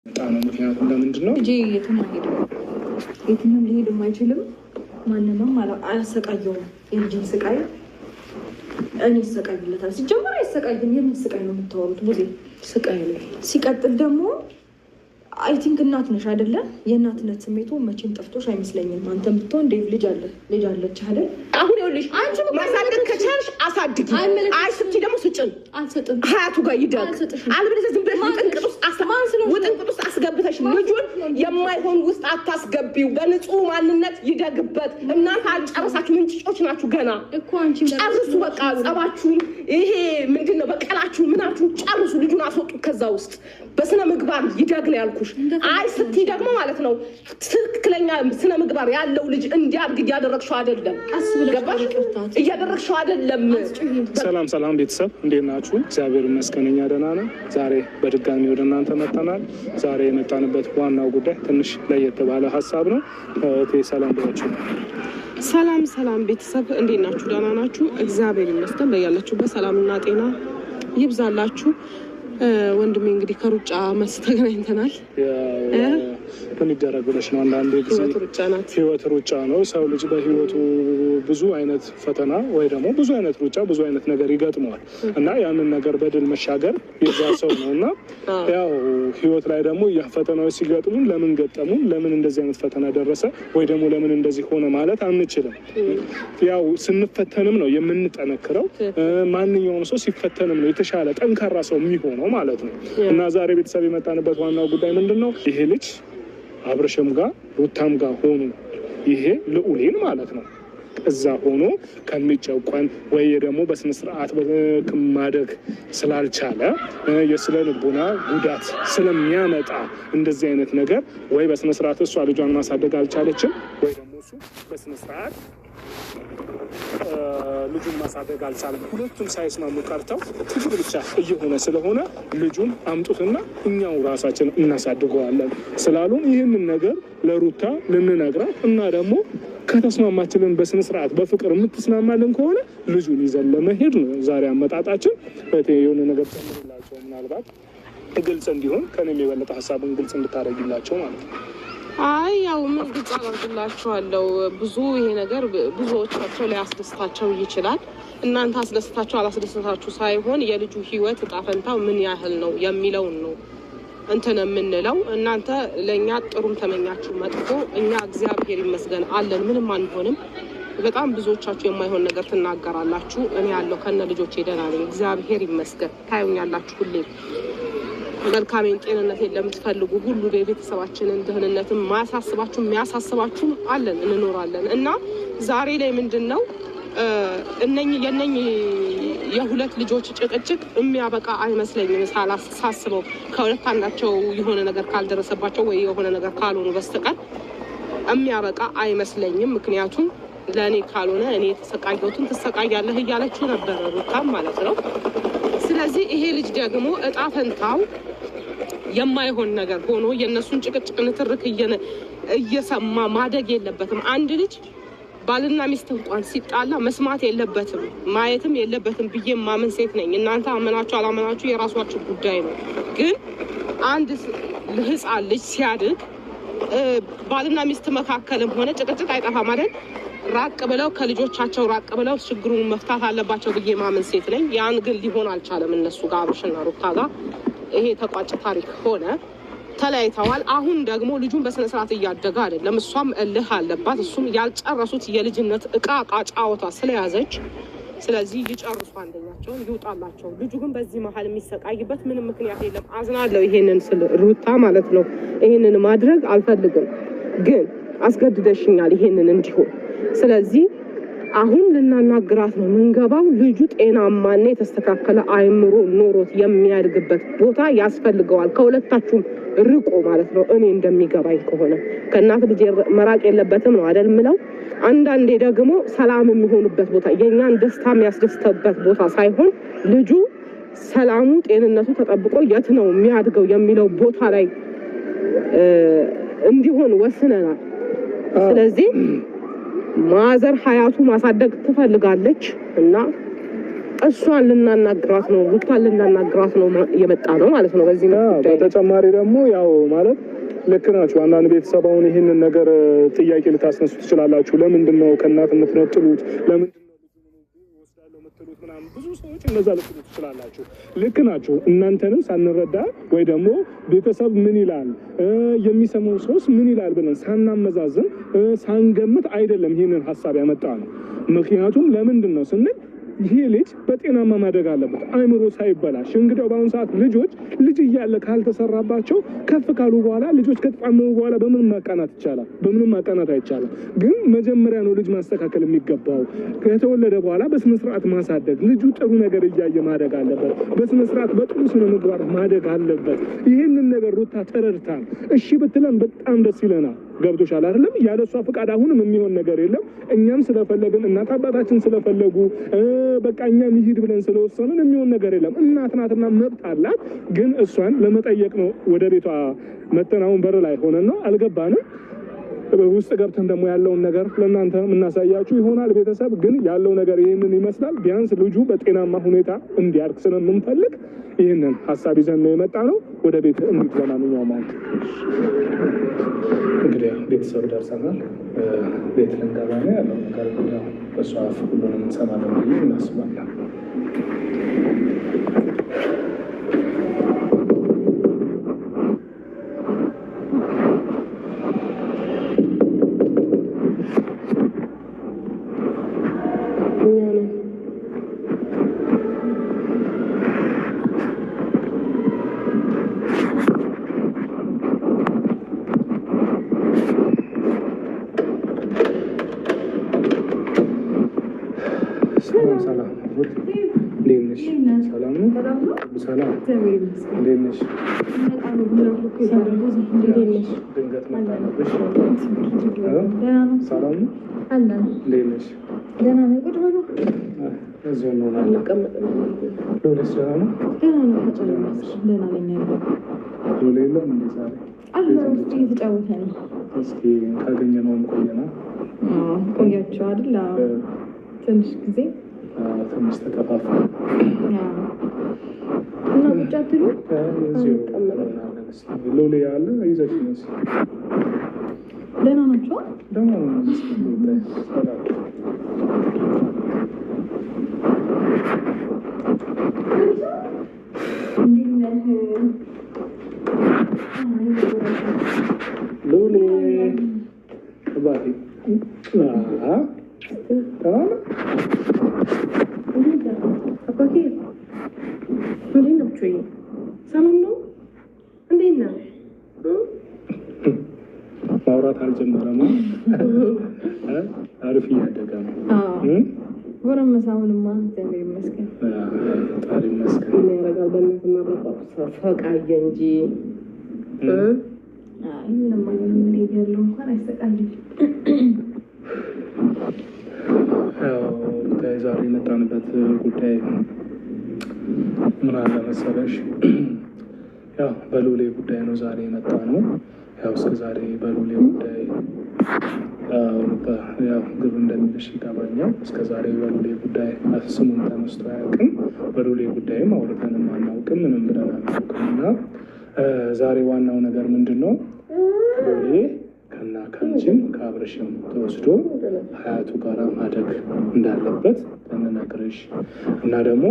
ምክንያቱም ለምንድነው ልጄ የትም ሊሄድ የማይችልም ማንንም አያሰቃየውም። የልጅን ስቃይ እኔ ይሰቃይለታል። ሲጀመር አይሰቃይም። የምን ስቃይ ነው የምታወሩት? ብዙ ስቃይ ነው። ሲቀጥል ደግሞ አይ ቲንክ እናት ነሽ አይደለ? የእናትነት ስሜቱ መቼም ጠፍቶሽ አይመስለኝም። አንተም ብትሆን ዴቭ ልጅ አለች አይደል? አሁን ይኸውልሽ አንቺ ማሳደግ ከቻልሽ አሳድጊ። አይ ስትይ ደግሞ ስጭን አልሰጥም። ሀያቱ ጋር ይደግ አልብለሽ ዝም ብለሽ ውጥንቅጥ ውስጥ አስገብተሽ ልጁን የማይሆን ውስጥ አታስገቢው። በንጹህ ማንነት ይደግበት። እናንተ አልጨረሳችሁ ምንጭጮች ናችሁ ገና እኮ። አንቺ ጨርሱ በቃ ጸባችሁን፣ ይሄ ምንድነው በቀላችሁ ምናችሁ ጨርሱ። ልጁን አስወጡ ከዛ ውስጥ በስነ ምግባር ይደግ ነው ያልኩሽ። አይ ስትይ ደግሞ ማለት ነው ትክክለኛ ስነ ምግባር ያለው ልጅ እንዲያድግ እያደረግሽው አይደለም። ገባሽ? እያደረግሽው አይደለም። ሰላም ቤተሰብ እንዴት ናችሁ? እግዚአብሔር ይመስገን እኛ ደህና ነን። ዛሬ በድጋሚ ወደ እናንተ መጥተናል። ዛሬ የመጣንበት ዋናው ጉዳይ ትንሽ ለየት ባለ ሀሳብ ነው። ሰላም ብላችሁ። ሰላም ቤተሰብ እንዴት ናችሁ? ደህና ናችሁ? እግዚአብሔር ይመስገን። በያላችሁበት ሰላምና ጤና ይብዛላችሁ። ወንድሜ እንግዲህ ከሩጫ መልስ ተገናኝተናል። ምን ይደረግ ብለሽ ነው? አንዳንድ ጊዜ ህይወት ሩጫ ነው። ሰው ልጅ በህይወቱ ብዙ አይነት ፈተና ወይ ደግሞ ብዙ አይነት ሩጫ ብዙ አይነት ነገር ይገጥመዋል እና ያንን ነገር በድል መሻገር የዛ ሰው ነው እና ያው ህይወት ላይ ደግሞ ፈተናዎች ሲገጥሙን ለምን ገጠሙን፣ ለምን እንደዚህ አይነት ፈተና ደረሰ ወይ ደግሞ ለምን እንደዚህ ሆነ ማለት አንችልም። ያው ስንፈተንም ነው የምንጠነክረው። ማንኛውም ሰው ሲፈተንም ነው የተሻለ ጠንካራ ሰው የሚሆነው ማለት ነው። እና ዛሬ ቤተሰብ የመጣንበት ዋናው ጉዳይ ምንድን ነው? ይሄ ልጅ አብርሽም ጋር ሩታም ጋር ሆኑ ይሄ ልዑሌን ማለት ነው እዛ ሆኖ ከሚጨቆን ወይ ደግሞ በስነ ስርዓት ማደግ ስላልቻለ የስነ ልቦና ጉዳት ስለሚያመጣ እንደዚህ አይነት ነገር ወይ በስነ ስርዓት እሷ ልጇን ማሳደግ አልቻለችም ወይ ደግሞ እሱ በስነ ስርዓት ልጁን ማሳደግ አልቻለም። ሁለቱም ሳይስማሙ ቀርተው ትግል ብቻ እየሆነ ስለሆነ ልጁን አምጡትና እኛው ራሳችን እናሳድገዋለን ስላሉን ይህንን ነገር ለሩታ ልንነግራት እና ደግሞ ከተስማማችልን በስነ ስርዓት በፍቅር የምትስማማልን ከሆነ ልጁን ይዘን ለመሄድ ነው ዛሬ አመጣጣችን። የሆነ ነገር ጨምርላቸው ምናልባት ግልጽ እንዲሆን ከኔም የበለጠ ሀሳብን ግልጽ እንድታደርግላቸው ማለት ነው። አይ ያው ምን ግልጽ አደርግላችኋለሁ። ብዙ ይሄ ነገር ብዙዎቻቸው ላይ አስደስታቸው ይችላል። እናንተ አስደስታችሁ አላስደስታችሁ ሳይሆን የልጁ ህይወት እጣ ፈንታው ምን ያህል ነው የሚለውን ነው እንትን የምንለው። እናንተ ለእኛ ጥሩም ተመኛችሁ መጥፎ፣ እኛ እግዚአብሔር ይመስገን አለን፣ ምንም አንሆንም። በጣም ብዙዎቻችሁ የማይሆን ነገር ትናገራላችሁ። እኔ ያለው ከነ ልጆቼ ደህና ነኝ፣ እግዚአብሔር ይመስገን። ታዩኛላችሁ ሁሌም መልካሜን ጤንነቴን ለምትፈልጉ ሁሉ የቤተሰባችንን ደህንነትን ማያሳስባችሁ የሚያሳስባችሁም አለን፣ እንኖራለን። እና ዛሬ ላይ ምንድን ነው የነኚህ የሁለት ልጆች ጭቅጭቅ የሚያበቃ አይመስለኝም ሳስበው። ከሁለት አንዳቸው የሆነ ነገር ካልደረሰባቸው ወይ የሆነ ነገር ካልሆኑ በስተቀር የሚያበቃ አይመስለኝም። ምክንያቱም ለእኔ ካልሆነ እኔ የተሰቃየሁትን ትሰቃያለህ እያለችው ነበረ ሩታም ማለት ነው። ስለዚህ ይሄ ልጅ ደግሞ እጣ ፈንታው የማይሆን ነገር ሆኖ የእነሱን ጭቅጭቅ ንትርክ እየሰማ ማደግ የለበትም። አንድ ልጅ ባልና ሚስት እንኳን ሲጣላ መስማት የለበትም ማየትም የለበትም ብዬ ማመን ሴት ነኝ። እናንተ አመናችሁ አላመናችሁ የራሷችሁ ጉዳይ ነው። ግን አንድ ህፃን ልጅ ሲያድግ ባልና ሚስት መካከልም ሆነ ጭቅጭቅ አይጠፋም አይደል? ራቅ ብለው ከልጆቻቸው ራቅ ብለው ችግሩን መፍታት አለባቸው ብዬ ማመን ሴት ነኝ። ያን ግን ሊሆን አልቻለም። እነሱ ጋር አብርሽና ሩታ ጋር ይሄ ተቋጭ ታሪክ ሆነ፣ ተለያይተዋል። አሁን ደግሞ ልጁን በስነ ስርዓት እያደገ አይደለም። እሷም እልህ አለባት፣ እሱም ያልጨረሱት የልጅነት እቃ ጫወታ ስለያዘች፣ ስለዚህ ይጨርሱ፣ አንደኛቸውን ይውጣላቸው። ልጁ ግን በዚህ መሀል የሚሰቃይበት ምንም ምክንያት የለም። አዝናለሁ ይሄንን ስል ሩታ ማለት ነው። ይሄንን ማድረግ አልፈልግም፣ ግን አስገድደሽኛል ይሄንን እንዲሆን። ስለዚህ አሁን ልናናግራት ነው ምንገባው። ልጁ ጤናማና የተስተካከለ አይምሮ ኖሮት የሚያድግበት ቦታ ያስፈልገዋል። ከሁለታችሁም ርቆ ማለት ነው። እኔ እንደሚገባኝ ከሆነ ከእናት ልጅ መራቅ የለበትም ነው አይደል ምለው። አንዳንዴ ደግሞ ሰላም የሚሆንበት ቦታ፣ የእኛን ደስታ የሚያስደስተበት ቦታ ሳይሆን ልጁ ሰላሙ ጤንነቱ ተጠብቆ የት ነው የሚያድገው የሚለው ቦታ ላይ እንዲሆን ወስነናል። ስለዚህ ማዘር ሀያቱ ማሳደግ ትፈልጋለች እና እሷን ልናናግራት ነው ሩታን ልናናግራት ነው የመጣ ነው ማለት ነው። በዚህ በተጨማሪ ደግሞ ያው ማለት ልክ ናችሁ። አንዳንድ ቤተሰብ አሁን ይህንን ነገር ጥያቄ ልታስነሱ ትችላላችሁ። ለምንድን ነው ከእናት የምትነጥሉት? ለምንድን ነው ወስዳለሁ የምትሉት? ምናምን ብዙ ሰዎች እነዛ ልትሉ ትችላላችሁ። ልክ ናችሁ። እናንተንም ሳንረዳ ወይ ደግሞ ቤተሰብ ምን ይላል የሚሰማው ሰውስ ምን ይላል ብለን ሳናመዛዝን ሳንገምት አይደለም ይህንን ሀሳብ ያመጣ ነው። ምክንያቱም ለምንድን ነው ስንል ይሄ ልጅ በጤናማ ማደግ አለበት፣ አይምሮ ሳይበላሽ። እንግዲያው በአሁኑ ሰዓት ልጆች ልጅ እያለ ካልተሰራባቸው ከፍ ካሉ በኋላ ልጆች ከተጣመሙ በኋላ በምንም ማቃናት ይቻላል? በምንም ማቃናት አይቻልም። ግን መጀመሪያ ነው ልጅ ማስተካከል የሚገባው። ከተወለደ በኋላ በስነ ስርዓት ማሳደግ፣ ልጁ ጥሩ ነገር እያየ ማደግ አለበት። በስነ ስርዓት በጥሩ ስነ ምግባር ማደግ አለበት። ይህንን ነገር ሩታ ተረድታን እሺ ብትለን በጣም ደስ ይለናል። ገብቶሻል አይደለም? ያለ እሷ ፍቃድ አሁንም የሚሆን ነገር የለም። እኛም ስለፈለግን እናት አባታችን ስለፈለጉ በቃ እኛም ይሂድ ብለን ስለወሰንን የሚሆን ነገር የለም። እናት ናትና መብት አላት። ግን እሷን ለመጠየቅ ነው ወደ ቤቷ መተን አሁን በር ላይ ሆነን ነው አልገባንም። ውስጥ ገብተን ደግሞ ያለውን ነገር ለእናንተ የምናሳያችሁ ይሆናል። ቤተሰብ ግን ያለው ነገር ይህንን ይመስላል። ቢያንስ ልጁ በጤናማ ሁኔታ እንዲያድግ ስለምንፈልግ ይህንን ሀሳብ ይዘን ነው የመጣ ነው። ወደ ቤት እንሂድ። ለማንኛውም ማለት እንግዲህ ቤተሰብ ደርሰናል። ቤት ልንገባ ነው ያለው ነገር በእሷ አፍ ሁሉንም እንሰማለን ብዬ እናስባለን። ሰላም እንዴት ነሽ? ሰላም ነው። ሰላም እንዴት ነሽ? ድንገት መጣለብሽ። ሰላም ነው። እንዴት ነሽ? እዚሁ እንሆናለን። ሎሌስ ደህና ነው? ሎሌ የለም እንዴ? ዛሬ እየተጫወተ ነው። እስኪ ካገኘነውም ቆየና ቆያቸው አይደል? ትንሽ ጊዜ ትንሽ ተከፋፈ እና ቁጭ አትሉ? ሎሌ ያለ ይዘሽ ነው። ደህና ናቸው? ደህና ነው። ሎሌ ባቲ አባቴ እንዴት ነው? ሰላም ነው? እንዴት ነው? ማውራት አልጀመረም። አሪፍ እያደገ ነው። ጎረመሳውንማ እግዚአብሔር ይመስገን። ፈጣሪ ይመስገን። ምን ያደርጋል? በእናትና በአባቱ ፈቃየ እንጂ ምንም አይሆንም። ምን ያለው እንኳን አይሰቃይም። ዛሬ የመጣንበት ጉዳይ ምን አለ መሰለሽ፣ ያው በሎሌ ጉዳይ ነው ዛሬ የመጣ ነው። ያው እስከ ዛሬ በሎሌ ጉዳይ ያው ግብ እንደሚልሽ ይገባኛል። እስከ ዛሬ በሎሌ ጉዳይ ስሙን ተነስቶ አያውቅም። በሎሌ ጉዳይም አውርተንም አናውቅም፣ ምንም ብለን አናውቅም። እና ዛሬ ዋናው ነገር ምንድን ነው? ሎሌ ከና ከአንቺም ከአብረሽም ተወስዶ ሀያቱ ጋራ ማደግ እንዳለበት ልንነግርሽ እና ደግሞ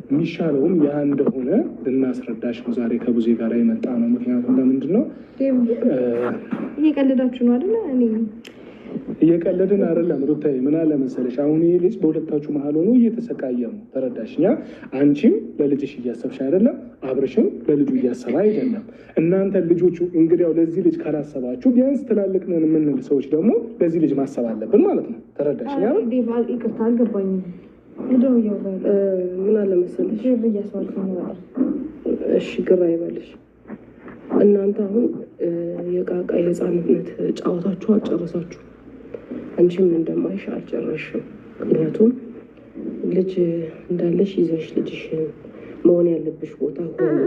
የሚሻለውም ያ እንደሆነ ልናስረዳሽ ነው ዛሬ ከብዙ ጋር የመጣ ነው። ምክንያቱም ለምንድን ነው እየቀለዳችሁ ነው አይደለ? እኔ እየቀለድን አይደለም ሩታዬ። ምን አለ መሰለሽ፣ አሁን ይሄ ልጅ በሁለታችሁ መሀል ሆኖ እየተሰቃየ ነው። ተረዳሽኛ? አንቺም ለልጅሽ እያሰብሽ አይደለም፣ አብርሽም ለልጁ እያሰበ አይደለም። እናንተ ልጆቹ እንግዲያው ለዚህ ልጅ ካላሰባችሁ ቢያንስ ትላልቅ ነን የምንል ሰዎች ደግሞ ለዚህ ልጅ ማሰብ አለብን ማለት ነው። ተረዳሽኛ? ይቅርታ አልገባኝም። ምን አለ መሰለሽ፣ እሺ ግራ ይበልሽ። እናንተ አሁን የቃቃ የህፃንነት ጨዋታችሁ አልጨረሳችሁ። አንቺም እንደማይሽ አልጨረሽም። ምክንያቱም ልጅ እንዳለሽ ይዘሽ ልጅሽን መሆን ያለብሽ ቦታ ሆነ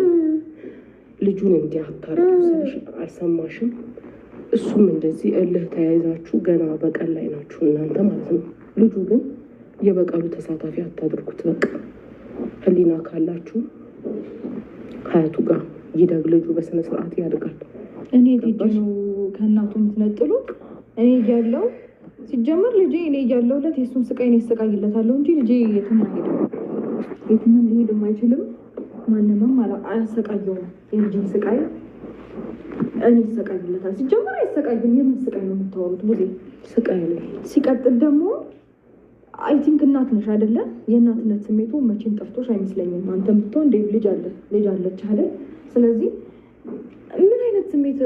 ልጁን እንዲያታርቂው ስልሽ አልሰማሽም። እሱም እንደዚህ እልህ ተያይዛችሁ ገና በቀል ላይ ናችሁ እናንተ ማለት ነው። ልጁ ግን የበቀሉ ተሳታፊ አታድርጉት። በቃ ህሊና ካላችሁ ሀያቱ ጋር ይደግ፣ ልጁ በስነ ስርዓት ያድጋል። እኔ ልጅ ነው ከእናቱ የምትነጥሉት። እኔ እያለሁ ሲጀመር ልጄ እኔ እያለሁለት የሱን ስቃይ እኔ እሰቃይለታለሁ እንጂ ልጄ የትም አይሄድም፣ የትም ሊሄድም አይችልም። ማንንም አያሰቃየውም። የልጅን ስቃይ እኔ እሰቃይለታለሁ። ሲጀመር አይሰቃይም። የምን ስቃይ ነው የምታወሩት? ብዙ ስቃይ ነው። ሲቀጥል ደግሞ አይ ቲንክ እናት ነሽ አይደለ? የእናትነት ስሜቱ መቼም ጠፍቶሽ አይመስለኝም። አንተም ብትሆን እንዴት ልጅ አለች አይደል? ስለዚህ ምን አይነት ስሜት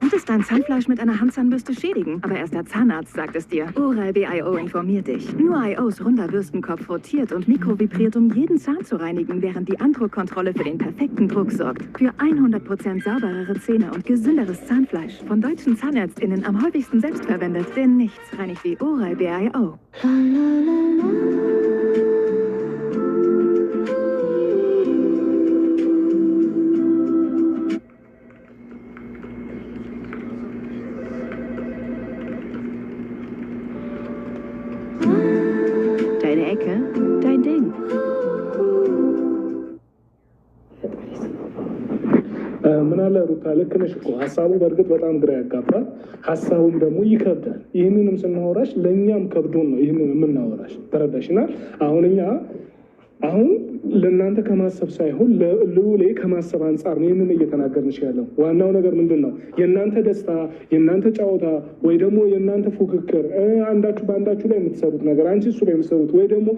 Könntest dein Zahnfleisch mit einer Handzahnbürste schädigen, aber erst der Zahnarzt sagt es dir. Oral-B I.O. informiert dich. Nur I.O.'s runder Bürstenkopf rotiert und mikrovibriert, um jeden Zahn zu reinigen, während die Andro-Kontrolle für den perfekten Druck sorgt. Für 100% sauberere Zähne und gesünderes Zahnfleisch. Von deutschen ZahnärztInnen am häufigsten selbst verwendet, denn nichts reinigt wie Oral-B I.O. Deine Ecke, dein Ding. ምን አለ ሩታ፣ ልክ ነሽ እኮ ሀሳቡ በእርግጥ በጣም ግራ ያጋባል። ሀሳቡም ደግሞ ይከብዳል። ይህንንም ስናወራሽ ለእኛም ከብዶን ነው ይህንን የምናወራሽ። ተረዳሽናል? አሁን ለእናንተ ከማሰብ ሳይሆን ለልዑሌ ከማሰብ አንጻር ነው ይህንን እየተናገርንሽ ያለው። ዋናው ነገር ምንድን ነው? የእናንተ ደስታ፣ የእናንተ ጨዋታ ወይ ደግሞ የእናንተ ፉክክር፣ አንዳችሁ በአንዳችሁ ላይ የምትሰሩት ነገር፣ አንቺ እሱ ላይ የምትሰሩት ወይ ደግሞ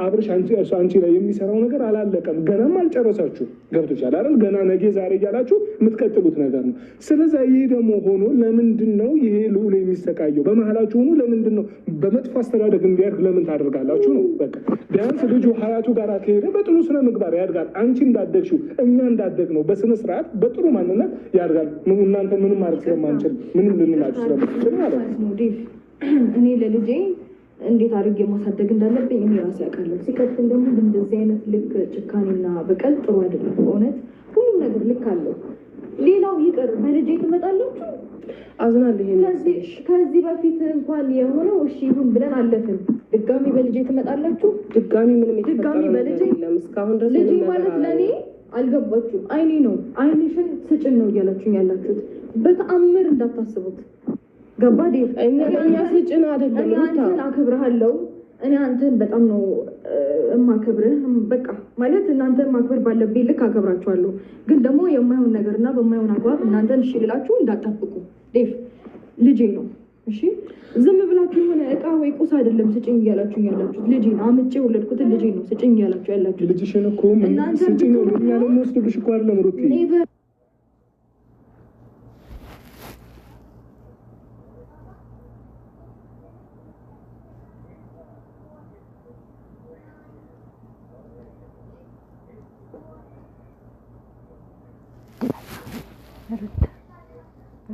አብርሽ አንቺ ላይ የሚሰራው ነገር አላለቀም፣ ገናም አልጨረሳችሁ። ገብቶሻል አይደል? ገና ነገ ዛሬ እያላችሁ የምትቀጥሉት ነገር ነው። ስለዚህ ይህ ደግሞ ሆኖ ለምንድን ነው ይሄ ልዑሌ የሚሰቃየው? በመሀላችሁ ሆኖ ለምንድን ነው በመጥፎ አስተዳደግ እንዲያድግ ለምን ታደርጋላችሁ ነው? በቃ ቢያንስ ልጁ ሀያቱ ጋር ከሄደ በጥሩ ስነ ምግባር ያድጋል። አንቺ እንዳደግሽው እኛ እንዳደግ ነው በስነ ስርዓት በጥሩ ማንነት ያድጋል። እናንተ ምንም ማለት ስለማንችል ምንም ልንላችሁ ስለማንችል ማለት ነው። እኔ ለልጄ እንዴት አድርጌ ማሳደግ እንዳለብኝ እኔ ራሴ ያውቃለሁ። ሲቀጥል ደግሞ እንደዚህ አይነት ልክ ጭካኔና በቀል ጥሩ አይደለም። በእውነት ሁሉም ነገር ልክ አለው። ሌላው ይቅር፣ በልጄ ትመጣላችሁ አዝናለሁ። ከዚህ በፊት እንኳን የሆነው እሺ ይሁን ብለን አለፍን። ድጋሚ በልጄ ትመጣላችሁ። ድጋሚ ምንም የተፈጠረ ነገር የለም እስካሁን ድረስ። ልጄ ማለት ለእኔ አልገባችሁም። አይኔ ነው፣ አይንሽን ስጭን ነው እያላችሁኝ ያላችሁት። በተአምር እንዳታስቡት። ገባ ዴቭ? እኛ ስጭን አይደለም። እኔ አንተን አክብርሃለሁ። እኔ አንተን በጣም ነው እማከብርህ። በቃ ማለት እናንተን ማክበር ባለብኝ ልክ አከብራችኋለሁ። ግን ደግሞ የማይሆን ነገርና በማይሆን አግባብ እናንተን እሺ ልላችሁ እንዳትጠብቁ። ዴቭ ልጄ ነው። እሺ ዝም ብላችሁ የሆነ እቃ ወይ ቁስ አይደለም ስጭኝ እያላችሁ ያላችሁት። ልጄ ነው፣ አምጬ የወለድኩትን ልጄ ነው ስጭኝ እያላችሁ ያላችሁት። ልጅሽን እኮ ስጭኝ ነው እኛ ደግሞ ወስደብሽ እኮ አይደለም ሩቲ።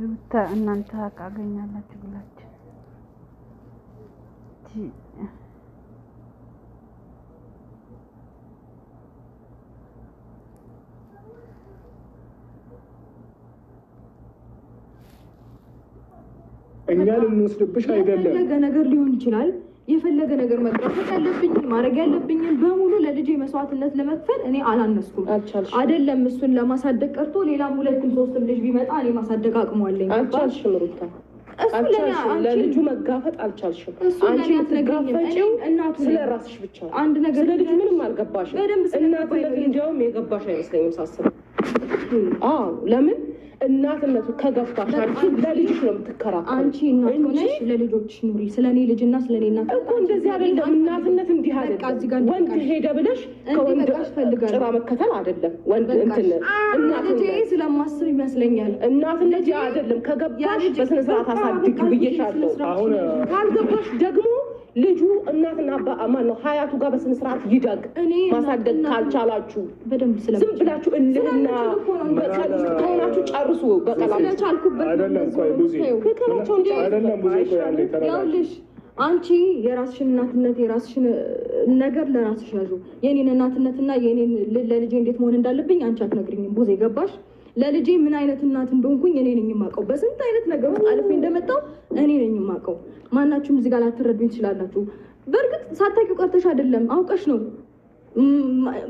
ሩታ እናንተ ካገኛላችሁ ብላችሁ እኛ ልንወስድብሽ አይደለም። የፈለገ ነገር ሊሆን ይችላል። የፈለገ ነገር መቅረፍ ያለብኝ ማድረግ ያለብኝ በሙሉ ለልጄ መስዋዕትነት ለመክፈል እኔ አላነስኩም። አይደለም እሱን ለማሳደግ ቀርቶ ሌላም ሁለትም ሶስትም ልጅ ቢመጣ እኔ ማሳደግ አቅሟለኝ። አልቻልሽም ሩታ፣ ለልጁ መጋፈጥ አልቻልሽም። አንቺ የምትጋፈጪው ስለ ራስሽ ብቻ ነው። አንድ ነገር ስለ ልጁ ምንም አልገባሽም። እናትነት እንዲያውም የገባሽ አይመስለኝም ሳስበው። አዎ ለምን እናትነቱ ከገባሽ አንቺ ለልጅሽ ነው የምትከራከሪው። አንቺ እናት ሆነሽ ለልጆችሽ ኑሪ። ስለኔ ልጅና ስለኔ እናት እኮ እንደዚህ አይደለም። እናትነት እንዲህ አይደለም። ወንድ ሄደ ብለሽ ከወንድ ጭራ መከተል አይደለም። ወንድ እንትን እናትነቴ ስለማስብ ይመስለኛል። እናትነት አይደለም። ከገባሽ በስነ ስርዓት አሳድግ ብዬሻለሁ። አሁን ካልገባሽ ደግሞ ልጁ እናትና ማን ነው ሀያቱ ጋር በስነ ስርዓት ይደግ። ማሳደግ ካልቻላችሁ በደንብ ዝም ብላችሁ እልህና ከሆናችሁ ጨርሱ። ስለቻልኩበት አይደለም። ቆይ ብዙ አይደለም። ብዙ ቆይ አንዴ ተረጋግሽ። አንቺ የራስሽን እናትነት የራስሽን ነገር ለራስሽ ያዡ። የኔን እናትነትና የኔን ለልጄ እንዴት መሆን እንዳለብኝ አንቺ አትነግሪኝም። ብዙ ገባሽ? ለልጄ ምን አይነት እናት እንደሆንኩኝ እኔ ነኝ የማውቀው። በስንት አይነት ነገር ውስጥ አልፌ እንደመጣው እኔ ነኝ የማውቀው። ማናችሁም እዚህ ጋር ላትረዱኝ ትችላላችሁ። በእርግጥ ሳታውቂው ቀርተሽ አይደለም፣ አውቀሽ ነው።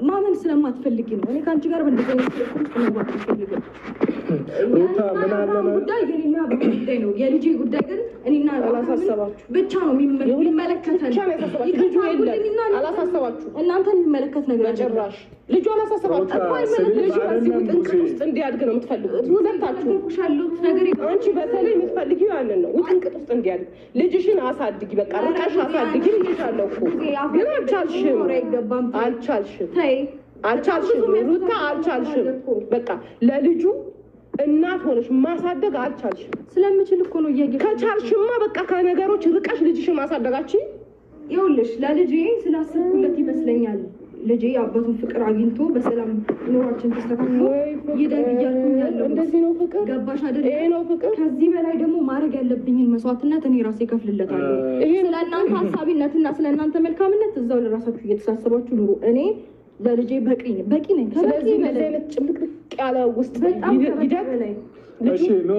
ማመን ስለማትፈልጊ ነው። እኔ ከአንቺ ጋር በእንደዚህ አይነት ነገር ውስጥ ነው ሩታ ምን አለ ነው ጉዳይ የኔና ጉዳይ ነው። የልጄ ጉዳይ ግን እኔና አላሳሰባችሁ ብቻ ነው የሚመለከተን። ልጁ የለም አላሳሰባችሁ። እናንተን የሚመለከት ነገር ጭራሽ ልጁ አላሳሰባችሁ። ልጁ በዚህ ውጥንቅጥ ውስጥ እንዲያድግ ነው የምትፈልጉት ሁለታችሁ። አንቺ በተለይ የምትፈልጊው ያንን ነው፣ ውጥንቅጥ ውስጥ እንዲያድግ። ልጅሽን አሳድጊ፣ በቃ ርቀሽ አሳድጊ ብዬሻለሁ እኮ ግን አልቻልሽም ሩታ አልቻልሽም። በቃ ለልጁ እናት ሆነሽ ማሳደግ አልቻልሽም። ስለምችል እኮ ነው ከቻልሽማ በቃ ከነገሮች ርቀሽ ልጅሽን ማሳደጋችን። ይኸውልሽ ለልጄ ስላሰብኩለት ይመስለኛል ልጄ አባቱን ፍቅር አግኝቶ በሰላም ኑሯችን ተስተካክሎ ይደግ እያልኩኝ ያለው እንደዚህ ነው ፍቅር። ገባሽ አይደል? ይሄ ነው ፍቅር። ከዚህ በላይ ደግሞ ማድረግ ያለብኝን መስዋዕትነት እኔ ራሴ ከፍልለታለሁ። ስለ እናንተ ሀሳቢነትና ስለ እናንተ መልካምነት እዛው ለራሳችሁ እየተሳሰባችሁ ኑሩ። እኔ ለልጄ በቂ ነኝ። ስለዚህ እንደዚህ አይነት ጭምልቅልቅ ያለ ውስጥ ይደግ ላይ እሺ ኖ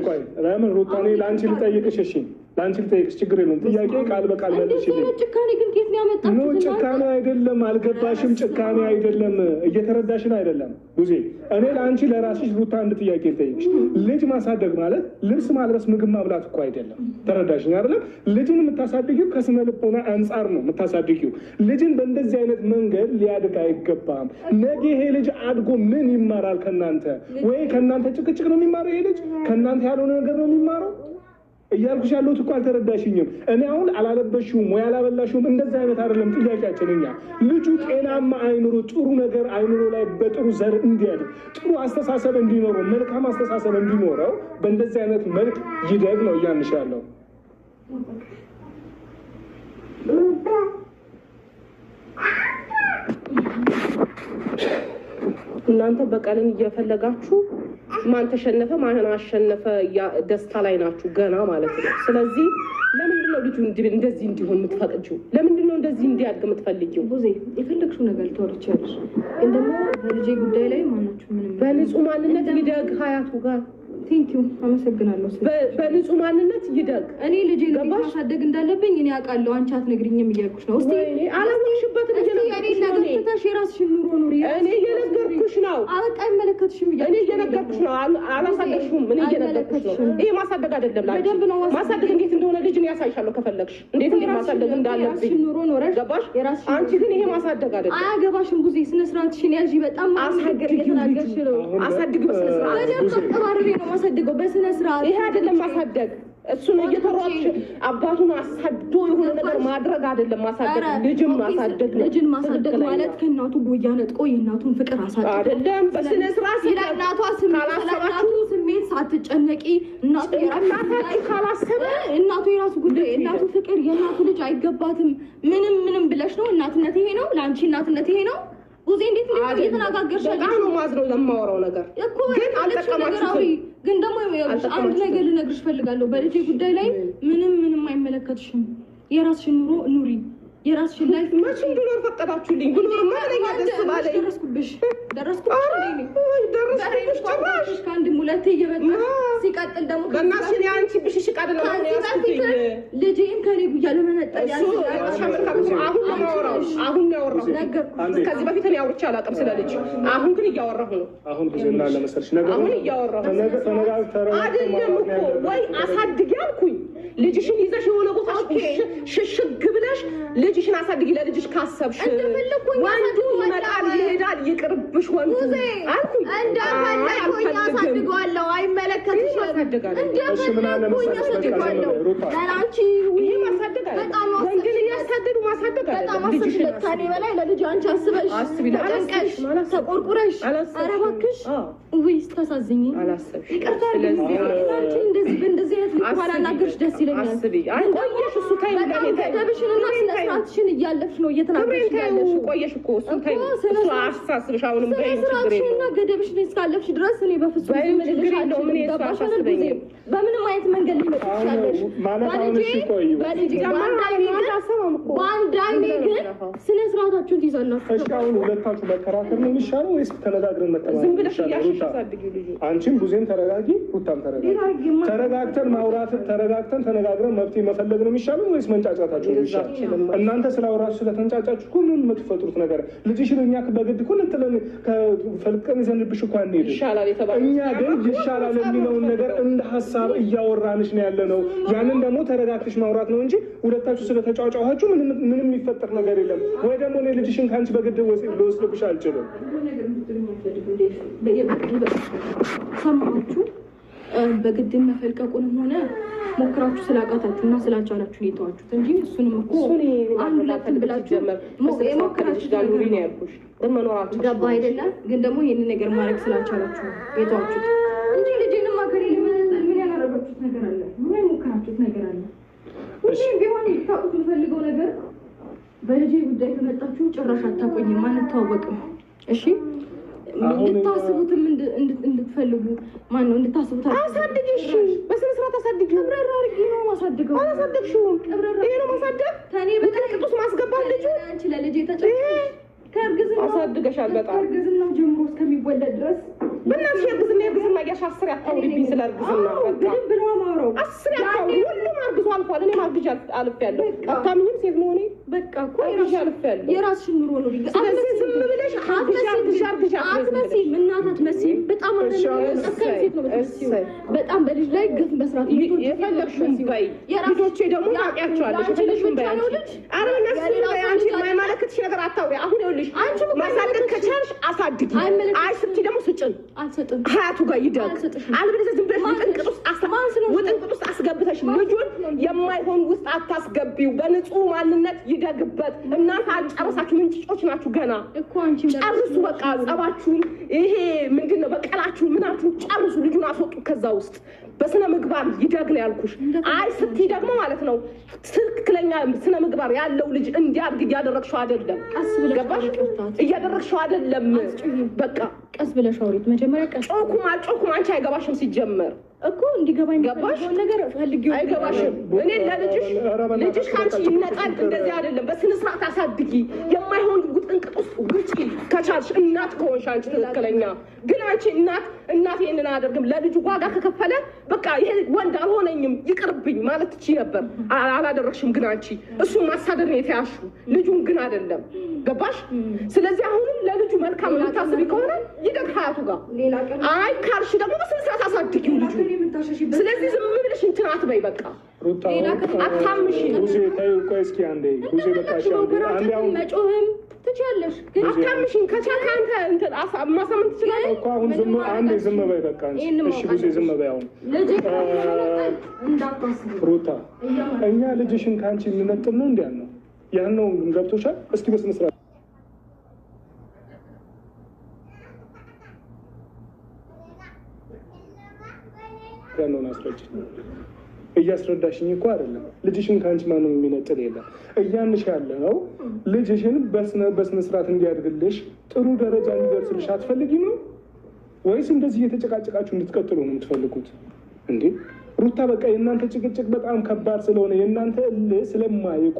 ቆይ ለምን ሩታኔ ለአንቺ ልጠይቅሽ። እሺ ለአንቺ ልጠይቅሽ፣ ችግር የለውም። ጥያቄ ቃል በቃል መልሽ። ጭካኔ ግን ከየት ነው ያመጣችሁት? ኖ ጭካኔ አይደለም፣ አልገባሽም። ጭካኔ አይደለም፣ እየተረዳሽን አይደለም። ብዙ እኔ ለአንቺ ለራስሽ ሩታ አንድ ጥያቄ ልጠይቅሽ። ልጅ ማሳደግ ማለት ልብስ ማልበስ፣ ምግብ ማብላት እኮ አይደለም። ተረዳሽኝ አይደለም? ልጅን የምታሳድጊው ከስነ ልቦና አንጻር ነው የምታሳድጊው። ልጅን በእንደዚህ አይነት መንገድ ሊያድግ አይገባም። ነገ ይሄ ልጅ አድጎ ምን ይማራል? ከእናንተ ወይ ከእናንተ ጭቅጭቅ ነው የሚማረው? ይሄ ልጅ ከእናንተ ያልሆነ ነገር ነው የሚማረው? እያልኩሽ ያለሁት እኮ አልተረዳሽኝም። እኔ አሁን አላለበሽውም ወይ አላበላሽውም እንደዛ አይነት አይደለም ጥያቄያችን። እኛ ልጁ ጤናማ አይኑሮ፣ ጥሩ ነገር አይኑሮ ላይ በጥሩ ዘር እንዲያድግ፣ ጥሩ አስተሳሰብ እንዲኖረው፣ መልካም አስተሳሰብ እንዲኖረው በእንደዚህ አይነት መልክ ይደግ ነው እያልንሽ ያለው። እናንተ በቀልን እየፈለጋችሁ ማን ተሸነፈ ማን አሸነፈ ደስታ ላይ ናችሁ ገና ማለት ነው። ስለዚህ ለምንድን ነው ልጁ እንደዚህ እንዲሆን የምትፈቅጂው? ለምንድን ነው እንደዚህ እንዲያድግ የምትፈልጊው? ቡዜ የፈለግሽው ነገር ልትወርቻለሽ፣ ግን ደግሞ በልጄ ጉዳይ ላይ ማናችሁ ምንም በንጹህ ማንነት ይደግ ሀያቱ ጋር ቴንኪዩ አመሰግናለሁ። በንጹህ ማንነት ይደግ። እኔ ልጄ ማሳደግ እንዳለብኝ እኔ አውቃለሁ። አንቺ አትነግሪኝም እያልኩሽ ነው። እስቲ አላወቅሽበትም። የራስሽን ኑሮ ኑሪ። እኔ እየነገርኩሽ ነው። በቃ አይመለከትሽም። እኔ እየነገርኩሽ ነው። አላሳደግሽውም። እኔ እየነገርኩሽ ነው። ይሄ ማሳደግ አይደለም። ማሳደግ እንዴት እንደሆነ ልጅ እኔ ያሳይሻለሁ ከፈለግሽ፣ እንዴት ማሳደግ እንዳለብኝ ኑሮ ኖረሽ። ገባሽ? አንቺ ግን ይሄ ማሳደግ አይደለም። አያገባሽም። ቡዜ ስነ ስርዓትሽን ያዢ። በጣም እየተናገርሽ ነው። አሳድግ በስነ ስርዓት ነው ማሳደገው በስነ ስርዓት። ይሄ አይደለም ማሳደግ። እሱን እየተሯች አባቱን አሳዶ የሆነ ነገር ማድረግ አይደለም ማሳደግ። ልጅን ማሳደግ ነው። ልጅን ማሳደግ ማለት ከእናቱ ጎያ ነጥቆ የእናቱን ፍቅር አሳደግ አይደለም። በስነ ስርዓት ለእናቷ ስሜት ሳትጨነቂ እናቱ የራሱ ጉዳይ፣ እናቱ ፍቅር፣ የእናቱ ልጅ አይገባትም። ምንም ብለሽ ነው እናትነት ይሄ ነው ለአንቺ እናትነት ይሄ ነው። ቡዜ እንዴት እየተናገርሽ በጣም ነው ማዝነው ለማወራው ነገር ግን አልጠቀማችሁም። ግን ደግሞ አንድ ነገር ልነግርሽ ፈልጋለሁ። በልጄ ጉዳይ ላይ ምንም አይመለከትሽም። የራስሽን ኑሮ ኑሪ። የራስሽን ላይፍ መቼ እንድኖር ፈቀዳችሁልኝ? ብኖር ማለኛ ደስ ባለኝ። ደረስኩብሽ ጭራሽ ከአንድም ሁለቴ እየመጣሽ ሲቀጥል ደግሞ በእናትሽ አንቺ ብሽሽቅ አይደለም ያስኩትኝ ልጄን ከኔ ጉያ ለመነጠል አሁን ያወራሁ ከዚህ በፊት እኔ አውርቼ አላውቅም ስለ ልጅ። አሁን ግን እያወራሁ ነው። አሁን ጊዜ እንዳለ መሰልሽ ነገር አሁን እያወራሁ አይደለም እኮ ወይ አሳድጊ አልኩኝ። ልጅሽን ይዘሽ የሆነ ቦታ ሽሽግ ብለሽ ልጅሽን አሳድጊ። ለልጅሽ ካሰብሽ ወንዱ ይመጣል ይሄዳል፣ ይቅርብሽ ወንዱ አልኩኝ። እንደፈለኩኝ አሳድገዋለሁ። አይመለከትሽም። እንደፈለኩኝ አሳድገዋለሁ። አንቺ ይሄ ማሳደግ አይደለም። ወንድን እያሳደዱ ማሳደግ አይደለም። ልጅሽን ከኔ በላይ ለልጅ አንቺ አስበሽ ተጨንቀሽ ተቆርቁረሽ። ኧረ እባክሽ ውይ ስታሳዝኝ ይቅርታ። እንደዚህ በእንደዚህ አይነት ልክ ባላናገርሽ ደስ ይለኛል። ቆየሽ እሱ ታይ ገደብሽንና ስነ ስርዓትሽን እያለፍሽ ነው እየተናገርሽ ያለሽ። ቆየሽ እኮ እሱ ታይ እሱ አሳስብሽ። አሁንም በይ ስርዓትሽንና ገደብሽን እስካለፍሽ ድረስ እኔ በፍጹም በምንም አይነት መንገድ ሊመጣ ይችላል። ማለት አሁን እሺ ቆይ በልጅ እኮ በአንድ አይኔ ግን ስነ ስርዓታችሁን ትይዛላችሁ። እሺ አሁን ሁለታችሁ መከራከር ነው የሚሻለው ወይስ ተነጋግረን መተባበር? ዝም ብለሽ እያልሽ አሳድጊው ልጅ። አንቺም ቡዜን ተረጋጊ፣ ሩታም ተረጋጊ። ተረጋግተን ማውራት ተነጋግረን መፍትሄ መፈለግ ነው የሚሻለው ወይስ መንጫጫታችሁ ነው የሚሻለው? እናንተ ስላወራችሁ ስለተንጫጫችሁ እኮ ምንም የምትፈጥሩት ነገር ልጅሽን እኛ በግድ እኮ እንጥለን ከፈልቀን ይዘንብሽ እኮ አንሄድም። እኛ ግን ይሻላል የሚለውን ነገር እንደ ሀሳብ እያወራንሽ ነው ያለ ነው። ያንን ደግሞ ተረጋግተሽ ማውራት ነው እንጂ ሁለታችሁ ስለተጫጫኋችሁ ምንም የሚፈጠር ነገር የለም። ወይ ደግሞ እኔ ልጅሽን ከአንቺ በግድ ልወስድብሽ አልችልም። ሰማችሁ? በግድም መፈልቀቁንም ሆነ ሞክራችሁ ስላቃታችሁ እና ስላልቻላችሁ የተዋችሁት እንጂ እሱንም እኮ አንድ ሁለትም ብላችሁ የሞከራችሁ ጋር ኑሪ ነው ያልኩሽ። በመኖራችሁ ገባ አይደለም። ግን ደግሞ ይህንን ነገር ማድረግ ስላልቻላችሁ የተዋችሁት እንጂ ልጄንም አገሬ ምን ያላረጋችሁት ነገር አለ? ምን የሞከራችሁት ነገር አለ? ሁሌም ቢሆን ልታውቁት የምፈልገው ነገር በልጄ ጉዳይ ከመጣችሁ ጭራሽ አታቆኝም፣ አንተዋወቅም። እሺ እንድታስቡትም እንድትፈልጉ ማን ነው እንድታስቡት አሳድጊ። እሺ በስነ ስርዓት አሳድጊ። ቀብረራ አድርጊ ነው ማሳድገው። አላሳደግሽውም። ይሄ ነው ማሳደግ። ከኔ በጥቅጥስ ማስገባት ልጅ አንቺ ለልጄ ተጨቅሽ ከእርግዝና አሳድገሻል። በጣም ከእርግዝናው ጀምሮ እስከሚወለድ ድረስ በእናትሽ የእርግዝና እያልሽ 10 ያታውሪብኝ ስለ እርግዝና በቃ ብሎ ማውራው 10 ያታውሪ ሁሉም አርግዞ አልፏል። እኔ ማርግዣ አልፌያለሁ። አታምኝም? ሴት መሆኔ በቃ እኮ አልፌያለሁ። የራስሽን ኑሮ ነው ሊገ ስለዚህ ዝም ብለሽ አትመሲም። እናት አትመሲም። በጣም ሴት ነው በጣም በልጅ ላይ ግፍ መስራት የፈለግሽውን በይ። ልጆቼ ደግሞ ታውቂያቸዋለሽ። የፈለግሽውን በይ አንቺ። ኧረ እነሱ አንቺ የማይመለከትሽ ነገር አታውሪ። አሁን ይኸውልሽ ማሳደግ ከቻልሽ አሳድጊ። አይ ስትይ ደግሞ ስጭን አልሰጥም። ሀያቱ ጋር ይደግ አልበለዚያ ዝም ብለሽ ውጥንቅጥ ውስጥ አስገብተሽ ልጁን የማይሆን ውስጥ አታስገቢው። በንጹህ ማንነት ይደግበት። እናንተ አልጨረሳችሁ፣ ምንጭጮች ናችሁ ገና እኮ። አንቺ ጨርሱ በቃ ጸባችሁን፣ ይሄ ምንድን ነው በቀላችሁ ምናችሁ ጨርሱ። ልጁን አስወጡ ከዛ ውስጥ። በስነ ምግባር ይደግ ነው ያልኩሽ። አይ ስትይ ደግሞ ማለት ነው ትክክለኛ ስነ ምግባር ያለው ልጅ እንዲያድግ እያደረግሽው አይደለም። ገባሽ? እያደረግሽው አይደለም። በቃ ቀስ ብለሽ አውሪት መጀመሪያ። ቀስ ጮኩም አንቺ አይገባሽም ሲጀመር እኮ እንዲገባኝ ገባሽ ነገር ፈልጊው አይገባሽም። እኔ ልጅሽ ካንቺ ይነጣል እንደዚህ አይደለም። በስነ ስርዓት አሳድጊ። የማይሆን ውጥንቅጥ ውስጥ ውጪ ከቻልሽ። እናት ከሆንሽ አንቺ ትክክለኛ። ግን አንቺ እናት ይሄንን አያደርግም። ለልጁ ዋጋ ከከፈለ በቃ ይሄ ወንድ አልሆነኝም ይቅርብኝ ማለት ትችይ ነበር። አላደረግሽም። ግን አንቺ እሱን ማሳደድ ነው የተያዝሽው፣ ልጁን ግን አይደለም። ገባሽ? ስለዚህ አሁንም ለልጁ መልካም ልታስቢ ከሆነ ይደግ ሀያቱ ጋር። አይ ካልሽ ደግሞ በስነ ስርዓት አሳድጊው ልጁ። ስለዚህ ዝም ብለሽ እንትን አትበይ። በቃ አታምሽ። ጉዜ ታዩ። ቆይ እስኪ አንዴ ጉዜ በቃ አንዴ አሁን መጮህም ትችያለሽ፣ ግን አታምሽኝ። ከቻልክ አንተ እንትን ማሳመን ትችላለህ እኮ። አሁን አንዴ ዝም በይ በቃ። እሺ ጉዜ ዝም በይ አሁን። ሩታ እኛ ልጅሽን ከአንቺ የምንነጥል ነው እንዲያን ነው ያን ነው ገብቶሻል? እስኪ በስነ ስርዓት ያለውን አስረጅኝ። እያስረዳሽኝ እኮ አይደለም። ልጅሽን ከአንቺ ማንም የሚነጥል የለም። እያንሽ ያለው ልጅሽን በስነ ስርዓት እንዲያድግልሽ ጥሩ ደረጃ እንዲደርስልሽ አትፈልጊ ነው ወይስ እንደዚህ እየተጨቃጨቃችሁ እንድትቀጥሉ ነው የምትፈልጉት? እንዴ ሩታ በቃ የእናንተ ጭቅጭቅ በጣም ከባድ ስለሆነ የእናንተ እልህ ስለማይቆ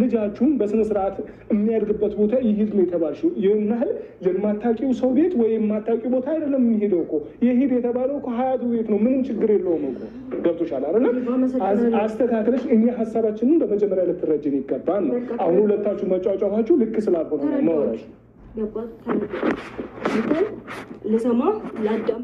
ልጃችሁን በስነ ስርዓት የሚያድግበት ቦታ ይሄድ ነው የተባልሽው። ይህን ያህል የማታውቂው ሰው ቤት ወይ የማታውቂው ቦታ አይደለም የሚሄደው እኮ። ይሄድ የተባለው እኮ ሀያቱ ቤት ነው። ምንም ችግር የለውም እኮ። ገብቶሻል አይደል? አስተካክለሽ እኛ ሀሳባችንን በመጀመሪያ ልትረጅን ይገባል ነው። አሁን ሁለታችሁ መጫወቻችሁ ልክ ስላልሆነ ነው ማውራሽ። ለሰማ ላዳም